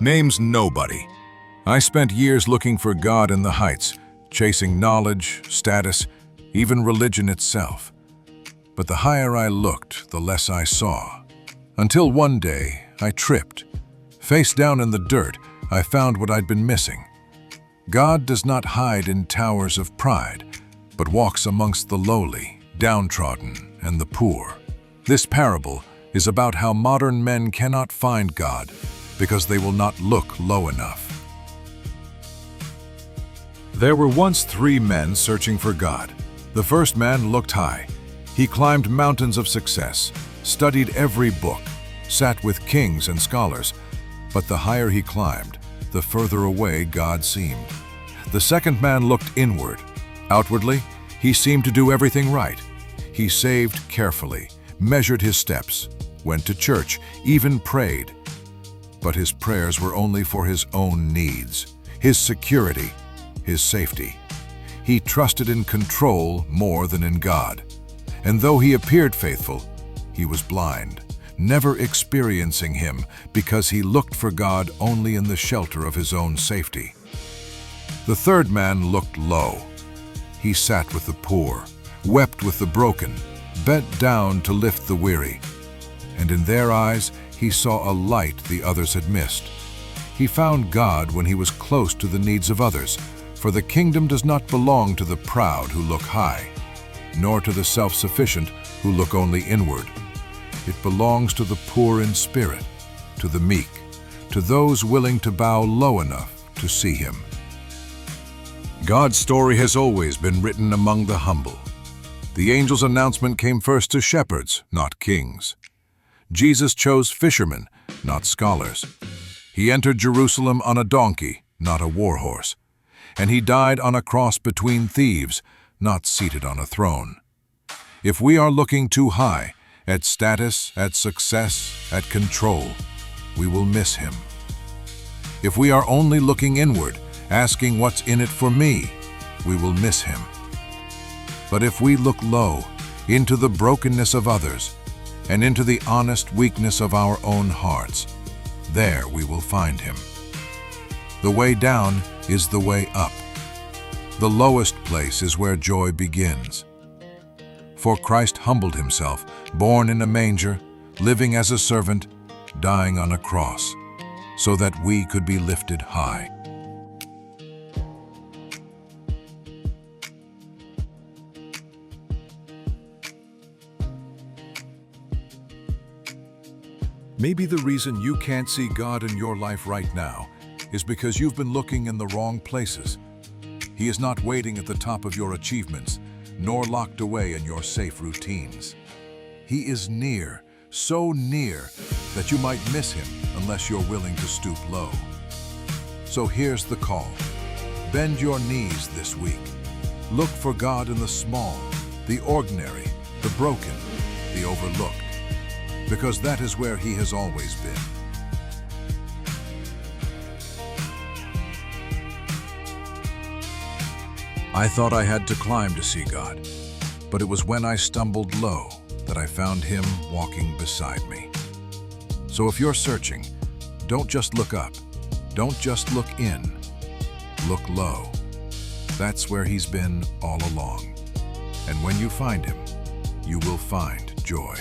Name's nobody. I spent years looking for God in the heights, chasing knowledge, status, even religion itself. But the higher I looked, the less I saw. Until one day, I tripped. Face down in the dirt, I found what I'd been missing. God does not hide in towers of pride, but walks amongst the lowly, downtrodden, and the poor. This parable is about how modern men cannot find God because they will not look low enough. There were once 3 men searching for God. The first man looked high. He climbed mountains of success, studied every book, sat with kings and scholars, but the higher he climbed, the further away God seemed. The second man looked inward. Outwardly, he seemed to do everything right. He saved carefully, measured his steps, went to church, even prayed. But his prayers were only for his own needs, his security, his safety. He trusted in control more than in God. And though he appeared faithful, he was blind, never experiencing Him because he looked for God only in the shelter of his own safety. The third man looked low. He sat with the poor, wept with the broken, bent down to lift the weary. And in their eyes, he saw a light the others had missed. He found God when he was close to the needs of others, for the kingdom does not belong to the proud who look high, nor to the self-sufficient who look only inward. It belongs to the poor in spirit, to the meek, to those willing to bow low enough to see Him. God's story has always been written among the humble. The angel's announcement came first to shepherds, not kings. Jesus chose fishermen, not scholars. He entered Jerusalem on a donkey, not a war horse. And He died on a cross between thieves, not seated on a throne. If we are looking too high, at status, at success, at control, we will miss Him. If we are only looking inward, asking what's in it for me, we will miss Him. But if we look low, into the brokenness of others, and into the honest weakness of our own hearts, there we will find Him. The way down is the way up. The lowest place is where joy begins. For Christ humbled Himself, born in a manger, living as a servant, dying on a cross, so that we could be lifted high. Maybe the reason you can't see God in your life right now is because you've been looking in the wrong places. He is not waiting at the top of your achievements, nor locked away in your safe routines. He is near, so near that you might miss Him unless you're willing to stoop low. So here's the call. Bend your knees this week. Look for God in the small, the ordinary, the broken, the overlooked, because that is where He has always been. I thought I had to climb to see God, but it was when I stumbled low that I found Him walking beside me. So if you're searching, don't just look up, don't just look in, look low. That's where He's been all along. And when you find Him, you will find joy.